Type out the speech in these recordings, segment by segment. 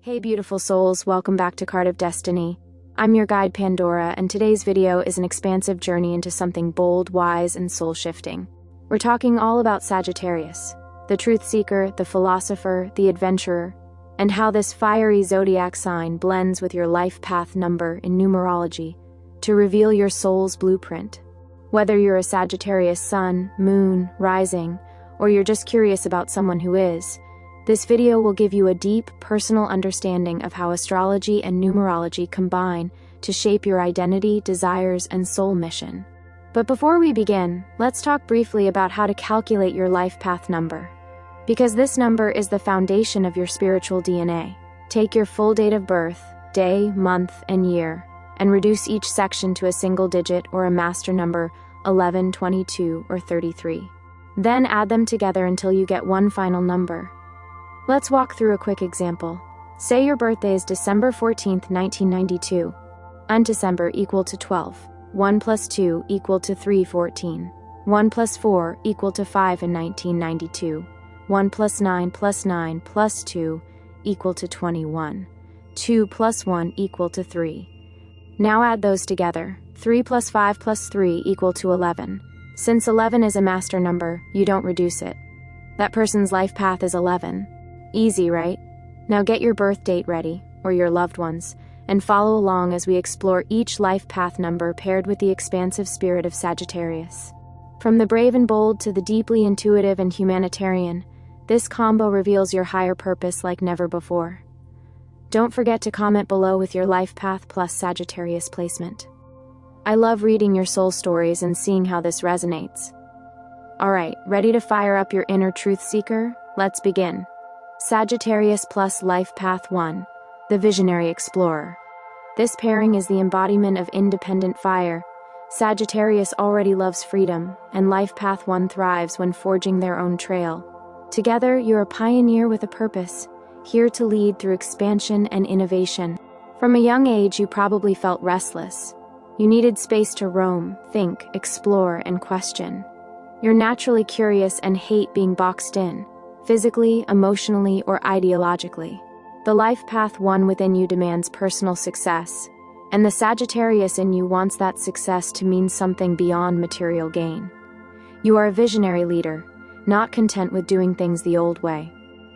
Hey beautiful souls, welcome back to Card of Destiny. I'm your guide Pandora, and today's video is an expansive journey into something bold, wise, and soul-shifting. We're talking all about Sagittarius, the truth seeker, the philosopher, the adventurer, and how this fiery zodiac sign blends with your life path number in numerology to reveal your soul's blueprint. Whether you're a Sagittarius sun, moon, rising, or you're just curious about someone who is, this video will give you a deep, personal understanding of how astrology and numerology combine to shape your identity, desires, and soul mission. But before we begin, let's talk briefly about how to calculate your life path number. Because this number is the foundation of your spiritual DNA. Take your full date of birth, day, month, and year, and reduce each section to a single digit or a master number 11, 22, or 33. Then add them together until you get one final number. Let's walk through a quick example. Say your birthday is December 14th, 1992. Undecember equal to 12. 1 plus 2 equal to 3, 14. 1 plus 4 equal to 5 in 1992. 1 plus 9 plus 9 plus 2 equal to 21. 2 plus 1 equal to 3. Now add those together. 3 plus 5 plus 3 equal to 11. Since 11 is a master number, you don't reduce it. That person's life path is 11. Easy, right? Now get your birth date ready, or your loved ones, and follow along as we explore each life path number paired with the expansive spirit of Sagittarius. From the brave and bold to the deeply intuitive and humanitarian, this combo reveals your higher purpose like never before. Don't forget to comment below with your life path plus Sagittarius placement. I love reading your soul stories and seeing how this resonates. Alright, ready to fire up your inner truth seeker? Let's begin. Sagittarius plus Life Path 1, the Visionary Explorer. This pairing is the embodiment of independent fire. Sagittarius already loves freedom, and Life Path 1 thrives when forging their own trail. Together, you're a pioneer with a purpose, here to lead through expansion and innovation. From a young age, you probably felt restless. You needed space to roam, think, explore, and question. You're naturally curious and hate being boxed in, physically, emotionally, or ideologically. The life path 1 within you demands personal success, and the Sagittarius in you wants that success to mean something beyond material gain. You are a visionary leader, not content with doing things the old way.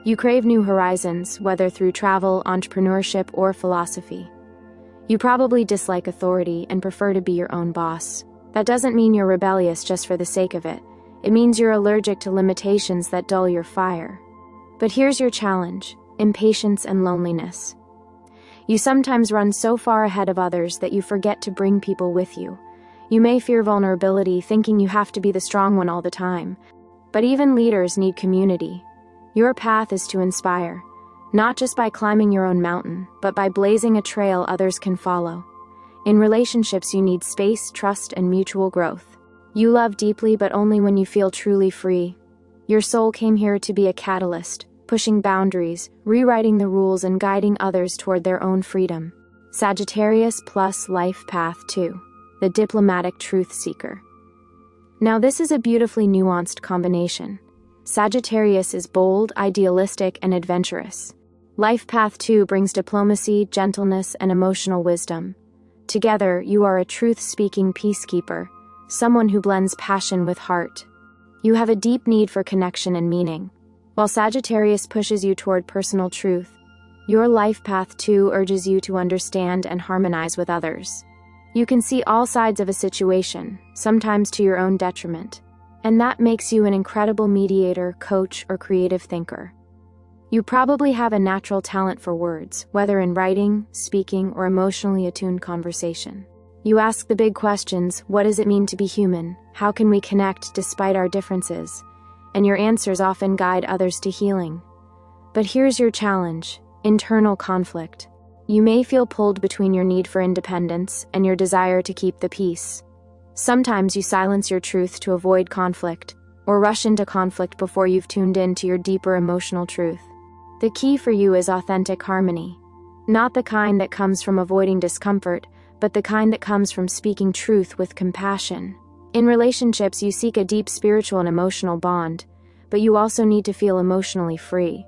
You crave new horizons, whether through travel, entrepreneurship, or philosophy. You probably dislike authority and prefer to be your own boss. That doesn't mean you're rebellious just for the sake of it. It means you're allergic to limitations that dull your fire. But here's your challenge: impatience and loneliness. You sometimes run so far ahead of others that you forget to bring people with you. You may fear vulnerability, thinking you have to be the strong one all the time. But even leaders need community. Your path is to inspire, not just by climbing your own mountain, but by blazing a trail others can follow. In relationships, you need space, trust, and mutual growth. You love deeply, but only when you feel truly free. Your soul came here to be a catalyst, pushing boundaries, rewriting the rules, and guiding others toward their own freedom. Sagittarius plus Life Path 2, the diplomatic truth seeker. Now this is a beautifully nuanced combination. Sagittarius is bold, idealistic, and adventurous. Life Path 2 brings diplomacy, gentleness, and emotional wisdom. Together, you are a truth-speaking peacekeeper, someone who blends passion with heart. You have a deep need for connection and meaning. While Sagittarius pushes you toward personal truth, your Life Path 2 urges you to understand and harmonize with others. You can see all sides of a situation, sometimes to your own detriment, and that makes you an incredible mediator, coach, or creative thinker. You probably have a natural talent for words, whether in writing, speaking, or emotionally attuned conversation. You ask the big questions: what does it mean to be human? How can we connect despite our differences? And your answers often guide others to healing. But here's your challenge: internal conflict. You may feel pulled between your need for independence and your desire to keep the peace. Sometimes you silence your truth to avoid conflict, or rush into conflict before you've tuned in to your deeper emotional truth. The key for you is authentic harmony. Not the kind that comes from avoiding discomfort, but the kind that comes from speaking truth with compassion. In relationships, you seek a deep spiritual and emotional bond, but you also need to feel emotionally free.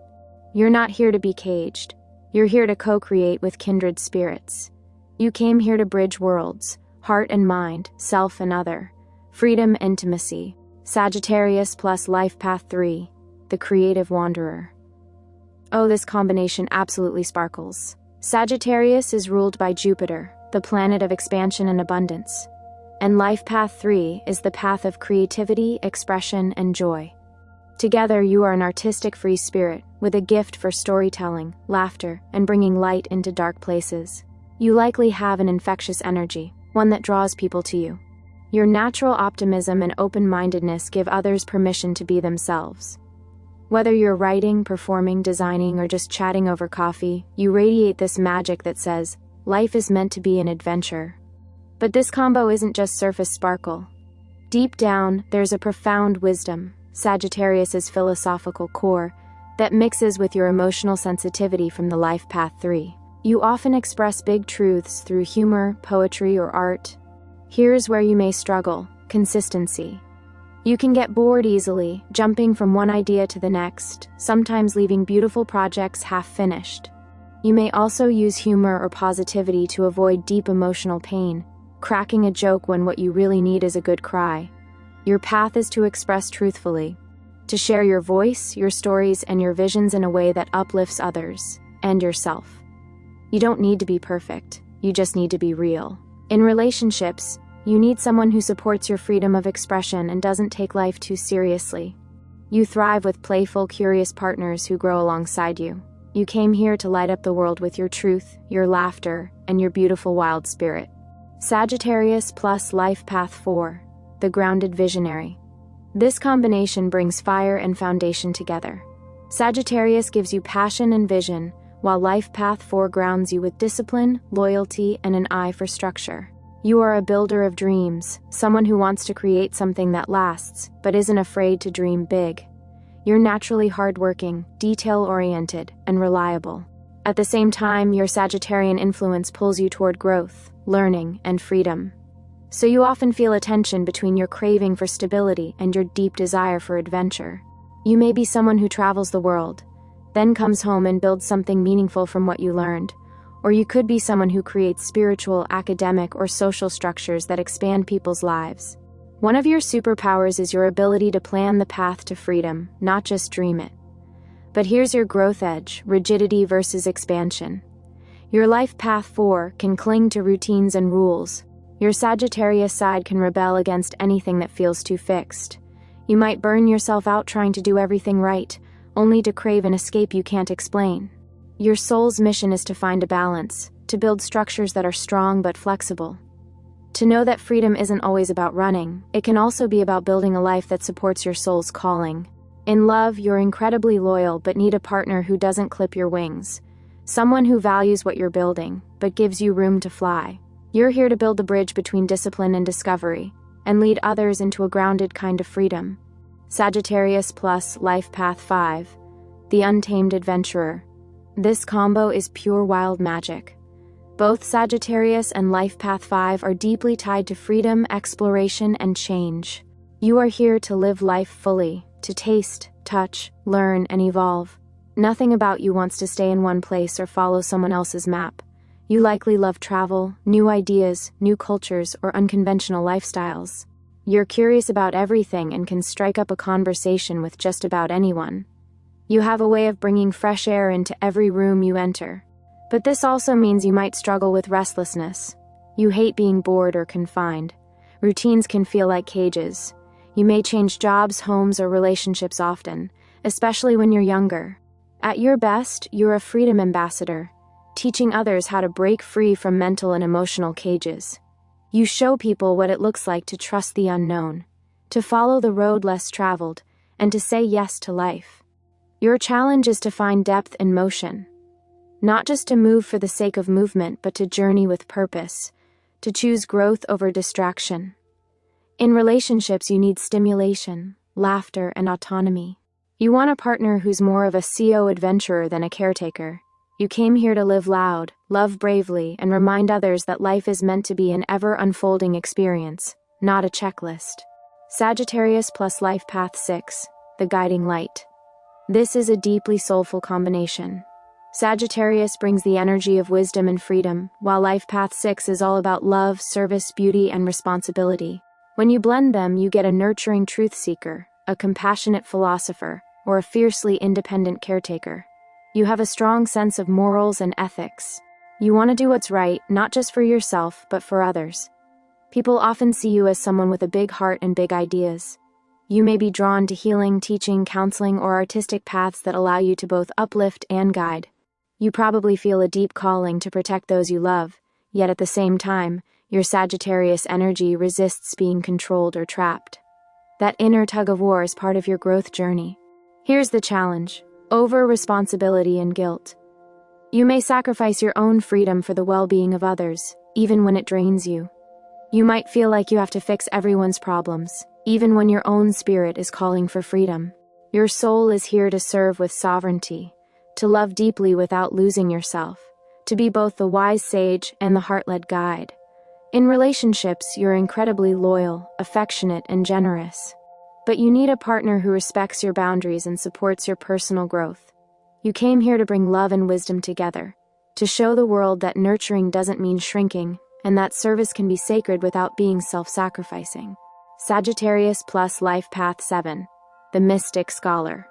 You're not here to be caged. You're here to co-create with kindred spirits. You came here to bridge worlds, heart and mind, self and other, freedom, intimacy. Sagittarius plus life path 3, the creative wanderer. Oh, this combination absolutely sparkles. Sagittarius is ruled by Jupiter, the planet of expansion and abundance. And life path 3 is the path of creativity, expression, and joy. Together, you are an artistic free spirit with a gift for storytelling, laughter, and bringing light into dark places. You likely have an infectious energy, one that draws people to you. Your natural optimism and open-mindedness give others permission to be themselves. Whether you're writing, performing, designing, or just chatting over coffee, you radiate this magic that says, life is meant to be an adventure. But this combo isn't just surface sparkle. Deep down, there's a profound wisdom, Sagittarius's philosophical core, that mixes with your emotional sensitivity from the life path 3. You often express big truths through humor, poetry, or art. Here's where you may struggle: consistency. You can get bored easily, jumping from one idea to the next, sometimes leaving beautiful projects half-finished. You may also use humor or positivity to avoid deep emotional pain, cracking a joke when what you really need is a good cry. Your path is to express truthfully, to share your voice, your stories, and your visions in a way that uplifts others, and yourself. You don't need to be perfect, you just need to be real. In relationships, you need someone who supports your freedom of expression and doesn't take life too seriously. You thrive with playful, curious partners who grow alongside you. You came here to light up the world with your truth, your laughter, and your beautiful wild spirit. Sagittarius plus life path 4, the grounded visionary. This combination brings fire and foundation together. Sagittarius gives you passion and vision, while life path 4 grounds you with discipline, loyalty, and an eye for structure. You are a builder of dreams, someone who wants to create something that lasts, but isn't afraid to dream big. You're naturally hardworking, detail-oriented, and reliable. At the same time, your Sagittarian influence pulls you toward growth, learning, and freedom. So you often feel a tension between your craving for stability and your deep desire for adventure. You may be someone who travels the world, then comes home and builds something meaningful from what you learned. Or you could be someone who creates spiritual, academic, or social structures that expand people's lives. One of your superpowers is your ability to plan the path to freedom, not just dream it. But here's your growth edge: rigidity versus expansion. Your life path 4 can cling to routines and rules. Your Sagittarius side can rebel against anything that feels too fixed. You might burn yourself out trying to do everything right, only to crave an escape you can't explain. Your soul's mission is to find a balance, to build structures that are strong but flexible. To know that freedom isn't always about running, it can also be about building a life that supports your soul's calling. In love, you're incredibly loyal but need a partner who doesn't clip your wings. Someone who values what you're building, but gives you room to fly. You're here to build the bridge between discipline and discovery, and lead others into a grounded kind of freedom. Sagittarius plus life path 5, the untamed adventurer. This combo is pure wild magic. Both Sagittarius and life path 5 are deeply tied to freedom, exploration, and change. You are here to live life fully, to taste, touch, learn, and evolve. Nothing about you wants to stay in one place or follow someone else's map. You likely love travel, new ideas, new cultures, or unconventional lifestyles. You're curious about everything and can strike up a conversation with just about anyone. You have a way of bringing fresh air into every room you enter. But this also means you might struggle with restlessness. You hate being bored or confined. Routines can feel like cages. You may change jobs, homes, or relationships often, especially when you're younger. At your best, you're a freedom ambassador, teaching others how to break free from mental and emotional cages. You show people what it looks like to trust the unknown, to follow the road less traveled, and to say yes to life. Your challenge is to find depth in motion. Not just to move for the sake of movement, but to journey with purpose, to choose growth over distraction. In relationships, you need stimulation, laughter, and autonomy. You want a partner who's more of a CO adventurer than a caretaker. You came here to live loud, love bravely, and remind others that life is meant to be an ever-unfolding experience, not a checklist. Sagittarius plus life path 6, the guiding light. This is a deeply soulful combination. Sagittarius brings the energy of wisdom and freedom, while Life Path 6 is all about love, service, beauty, and responsibility. When you blend them, you get a nurturing truth seeker, a compassionate philosopher, or a fiercely independent caretaker. You have a strong sense of morals and ethics. You want to do what's right, not just for yourself, but for others. People often see you as someone with a big heart and big ideas. You may be drawn to healing, teaching, counseling, or artistic paths that allow you to both uplift and guide. You probably feel a deep calling to protect those you love, yet at the same time, your Sagittarius energy resists being controlled or trapped. That inner tug-of-war is part of your growth journey. Here's the challenge: over-responsibility and guilt. You may sacrifice your own freedom for the well-being of others, even when it drains you. You might feel like you have to fix everyone's problems, even when your own spirit is calling for freedom. Your soul is here to serve with sovereignty, to love deeply without losing yourself, to be both the wise sage and the heart-led guide. In relationships, you're incredibly loyal, affectionate, and generous. But you need a partner who respects your boundaries and supports your personal growth. You came here to bring love and wisdom together, to show the world that nurturing doesn't mean shrinking, and that service can be sacred without being self-sacrificing. Sagittarius plus Life Path 7, the Mystic Scholar.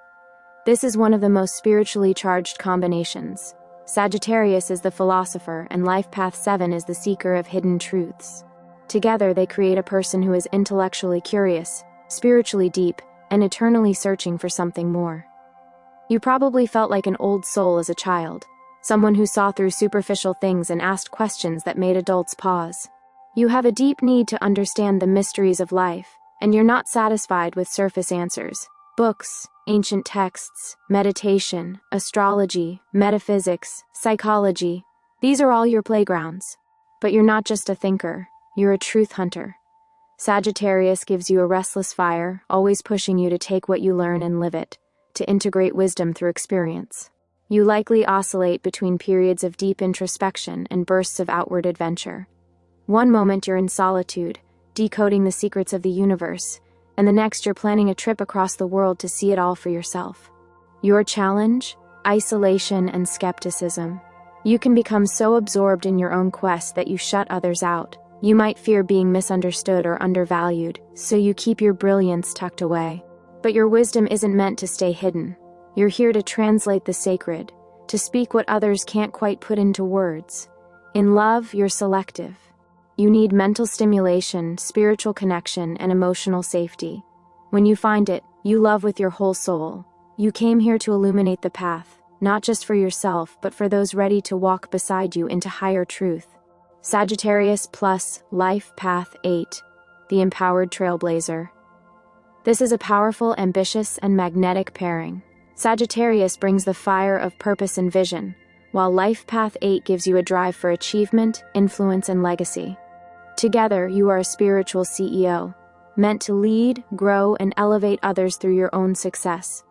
This is one of the most spiritually charged combinations. Sagittarius is the philosopher, and Life Path 7 is the seeker of hidden truths. Together, they create a person who is intellectually curious, spiritually deep, and eternally searching for something more. You probably felt like an old soul as a child, someone who saw through superficial things and asked questions that made adults pause. You have a deep need to understand the mysteries of life, and you're not satisfied with surface answers. Books, ancient texts, meditation, astrology, metaphysics, psychology, these are all your playgrounds. But you're not just a thinker, you're a truth hunter. Sagittarius gives you a restless fire, always pushing you to take what you learn and live it, to integrate wisdom through experience. You likely oscillate between periods of deep introspection and bursts of outward adventure. One moment you're in solitude, decoding the secrets of the universe, and the next you're planning a trip across the world to see it all for yourself. Your challenge? Isolation and skepticism. You can become so absorbed in your own quest that you shut others out. You might fear being misunderstood or undervalued, so you keep your brilliance tucked away. But your wisdom isn't meant to stay hidden. You're here to translate the sacred, to speak what others can't quite put into words. In love, you're selective. You need mental stimulation, spiritual connection, and emotional safety. When you find it, you love with your whole soul. You came here to illuminate the path, not just for yourself, but for those ready to walk beside you into higher truth. Sagittarius plus Life Path 8, the Empowered Trailblazer. This is a powerful, ambitious, and magnetic pairing. Sagittarius brings the fire of purpose and vision, while Life Path 8 gives you a drive for achievement, influence, and legacy. Together, you are a spiritual CEO, meant to lead, grow, and elevate others through your own success.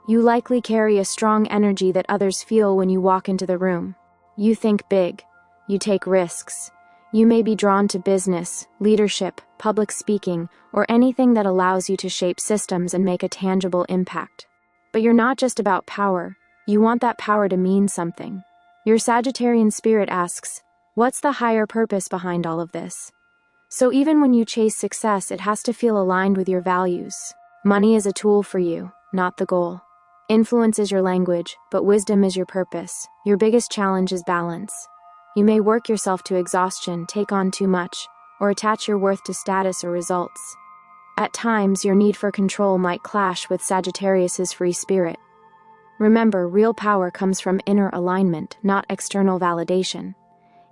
You likely carry a strong energy that others feel when you walk into the room. You think big. You take risks. You may be drawn to business, leadership, public speaking, or anything that allows you to shape systems and make a tangible impact. But you're not just about power. You want that power to mean something. Your Sagittarian spirit asks, what's the higher purpose behind all of this? So even when you chase success, it has to feel aligned with your values. Money is a tool for you, not the goal. Influence is your language, but wisdom is your purpose. Your biggest challenge is balance. You may work yourself to exhaustion, take on too much, or attach your worth to status or results. At times, your need for control might clash with Sagittarius's free spirit. Remember, real power comes from inner alignment, not external validation.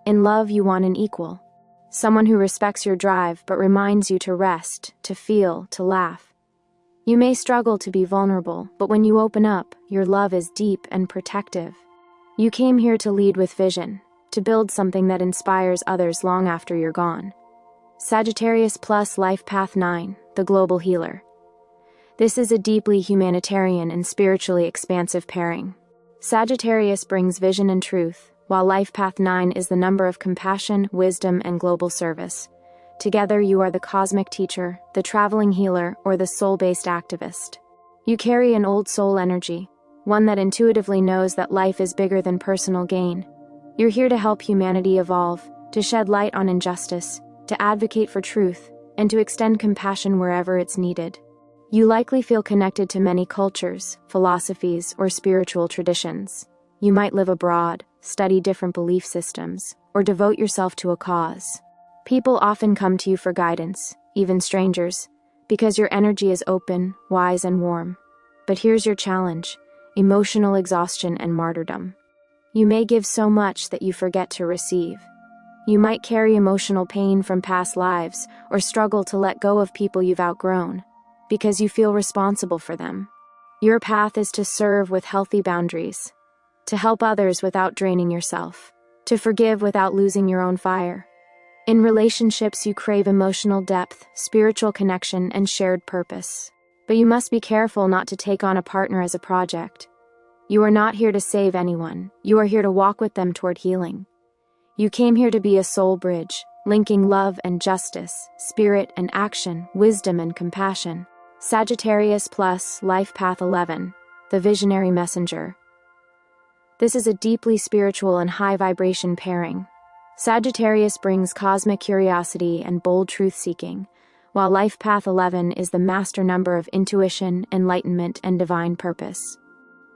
In love, you want an equal. Someone who respects your drive but reminds you to rest, to feel, to laugh. You may struggle to be vulnerable, but when you open up, your love is deep and protective. You came here to lead with vision, to build something that inspires others long after you're gone. Sagittarius plus Life Path 9, the Global Healer. This is a deeply humanitarian and spiritually expansive pairing. Sagittarius brings vision and truth, while Life Path 9 is the number of compassion, wisdom, and global service. Together, you are the cosmic teacher, the traveling healer, or the soul-based activist. You carry an old soul energy, one that intuitively knows that life is bigger than personal gain. You're here to help humanity evolve, to shed light on injustice, to advocate for truth, and to extend compassion wherever it's needed. You likely feel connected to many cultures, philosophies, or spiritual traditions. You might live abroad, study different belief systems, or devote yourself to a cause. People often come to you for guidance, even strangers, because your energy is open, wise, and warm. But here's your challenge: emotional exhaustion and martyrdom. You may give so much that you forget to receive. You might carry emotional pain from past lives or struggle to let go of people you've outgrown because you feel responsible for them. Your path is to serve with healthy boundaries, to help others without draining yourself, to forgive without losing your own fire. In relationships, you crave emotional depth, spiritual connection, and shared purpose. But you must be careful not to take on a partner as a project. You are not here to save anyone. You are here to walk with them toward healing. You came here to be a soul bridge, linking love and justice, spirit and action, wisdom and compassion. Sagittarius plus Life Path 11, the Visionary Messenger. This is a deeply spiritual and high-vibration pairing. Sagittarius brings cosmic curiosity and bold truth-seeking, while Life Path 11 is the master number of intuition, enlightenment, and divine purpose.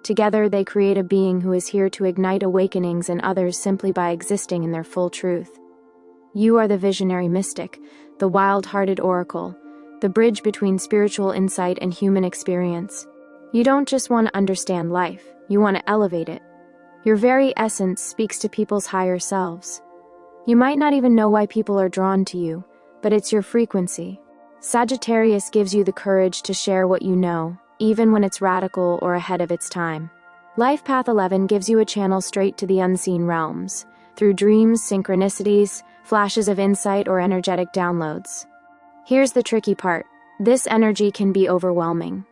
Together, they create a being who is here to ignite awakenings in others simply by existing in their full truth. You are the visionary mystic, the wild-hearted oracle, the bridge between spiritual insight and human experience. You don't just want to understand life, you want to elevate it. Your very essence speaks to people's higher selves. You might not even know why people are drawn to you, but it's your frequency. Sagittarius gives you the courage to share what you know, even when it's radical or ahead of its time. Life Path 11 gives you a channel straight to the unseen realms, through dreams, synchronicities, flashes of insight, or energetic downloads. Here's the tricky part. This energy can be overwhelming.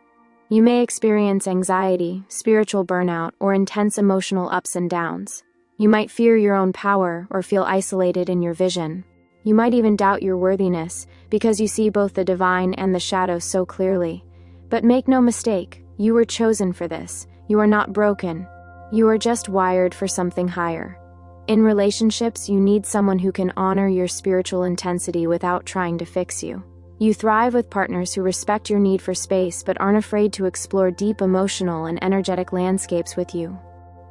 You may experience anxiety, spiritual burnout, or intense emotional ups and downs. You might fear your own power or feel isolated in your vision. You might even doubt your worthiness because you see both the divine and the shadow so clearly. But make no mistake, you were chosen for this. You are not broken. You are just wired for something higher. In relationships, you need someone who can honor your spiritual intensity without trying to fix you. You thrive with partners who respect your need for space but aren't afraid to explore deep emotional and energetic landscapes with you.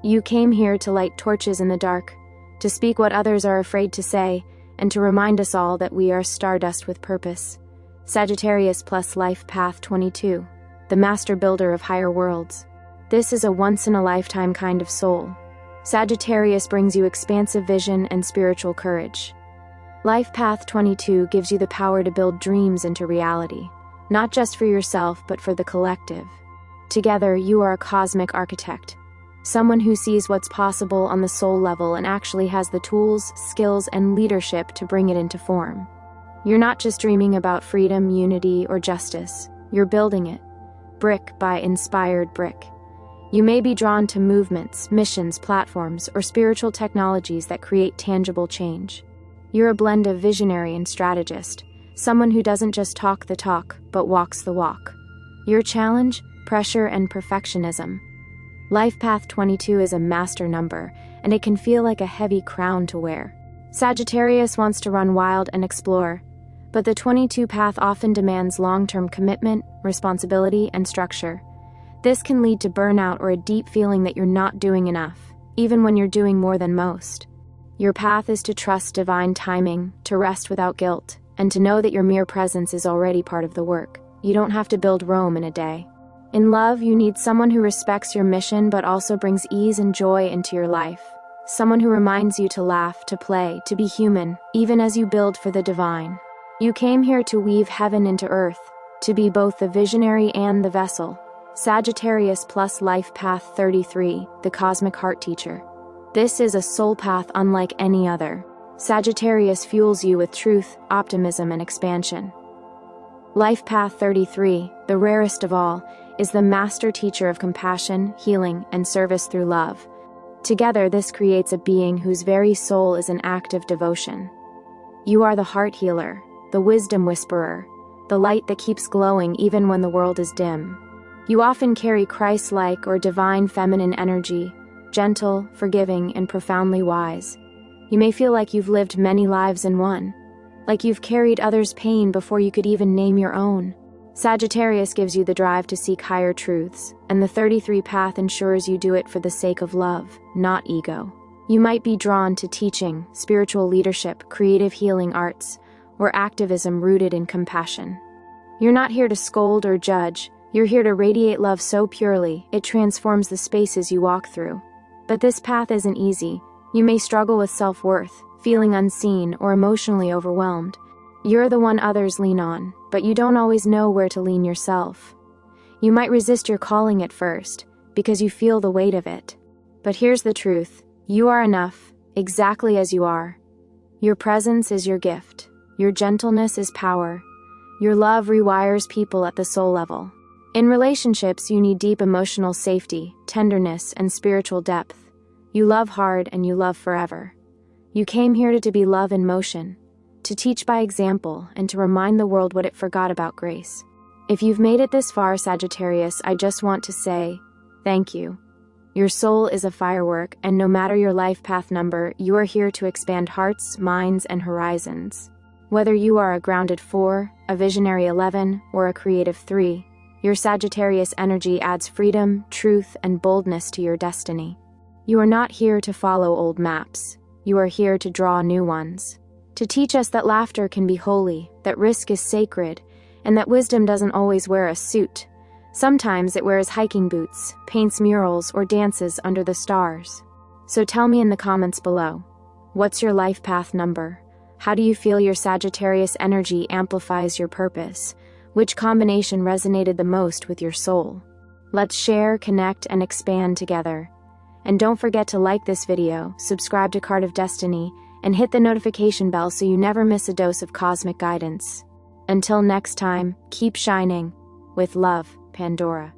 You came here to light torches in the dark, to speak what others are afraid to say, and to remind us all that we are stardust with purpose. Sagittarius plus Life Path 22, the master builder of higher worlds. This is a once-in-a-lifetime kind of soul. Sagittarius brings you expansive vision and spiritual courage. Life Path 22 gives you the power to build dreams into reality, not just for yourself but for the collective. Together, you are a cosmic architect, someone who sees what's possible on the soul level and actually has the tools, skills, and leadership to bring it into form. You're not just dreaming about freedom, unity, or justice. You're building it, brick by inspired brick. You may be drawn to movements, missions, platforms, or spiritual technologies that create tangible change. You're a blend of visionary and strategist, someone who doesn't just talk the talk, but walks the walk. Your challenge? Pressure and perfectionism. Life Path 22 is a master number, and it can feel like a heavy crown to wear. Sagittarius wants to run wild and explore, but the 22 path often demands long-term commitment, responsibility, and structure. This can lead to burnout or a deep feeling that you're not doing enough, even when you're doing more than most. Your path is to trust divine timing, to rest without guilt, and to know that your mere presence is already part of the work. You don't have to build Rome in a day. In love, you need someone who respects your mission but also brings ease and joy into your life. Someone who reminds you to laugh, to play, to be human, even as you build for the divine. You came here to weave heaven into earth, to be both the visionary and the vessel. Sagittarius plus Life Path 33, the Cosmic Heart Teacher. This is a soul path unlike any other. Sagittarius fuels you with truth, optimism, and expansion. Life Path 33, the rarest of all, is the master teacher of compassion, healing, and service through love. Together, this creates a being whose very soul is an act of devotion. You are the heart healer, the wisdom whisperer, the light that keeps glowing even when the world is dim. You often carry Christ-like or divine feminine energy, gentle, forgiving, and profoundly wise. You may feel like you've lived many lives in one, like you've carried others' pain before you could even name your own. Sagittarius gives you the drive to seek higher truths, and the 33 path ensures you do it for the sake of love, not ego. You might be drawn to teaching, spiritual leadership, creative healing arts, or activism rooted in compassion. You're not here to scold or judge, you're here to radiate love so purely, it transforms the spaces you walk through. But this path isn't easy. You may struggle with self-worth, feeling unseen, or emotionally overwhelmed. You're the one others lean on, but you don't always know where to lean yourself. You might resist your calling at first, because you feel the weight of it. But here's the truth. You are enough, exactly as you are. Your presence is your gift. Your gentleness is power. Your love rewires people at the soul level. In relationships, you need deep emotional safety, tenderness, and spiritual depth. You love hard and you love forever. You came here to be love in motion, to teach by example, and to remind the world what it forgot about grace. If you've made it this far, Sagittarius, I just want to say, thank you. Your soul is a firework, and no matter your life path number, you are here to expand hearts, minds, and horizons. Whether you are a grounded 4, a visionary 11, or a creative 3, your Sagittarius energy adds freedom, truth, and boldness to your destiny. You are not here to follow old maps. You are here to draw new ones. To teach us that laughter can be holy, that risk is sacred, and that wisdom doesn't always wear a suit. Sometimes it wears hiking boots, paints murals, or dances under the stars. So tell me in the comments below, what's your life path number? How do you feel your Sagittarius energy amplifies your purpose? Which combination resonated the most with your soul? Let's share, connect, and expand together. And don't forget to like this video, subscribe to Card of Destiny, and hit the notification bell so you never miss a dose of cosmic guidance. Until next time, keep shining. With love, Pandora.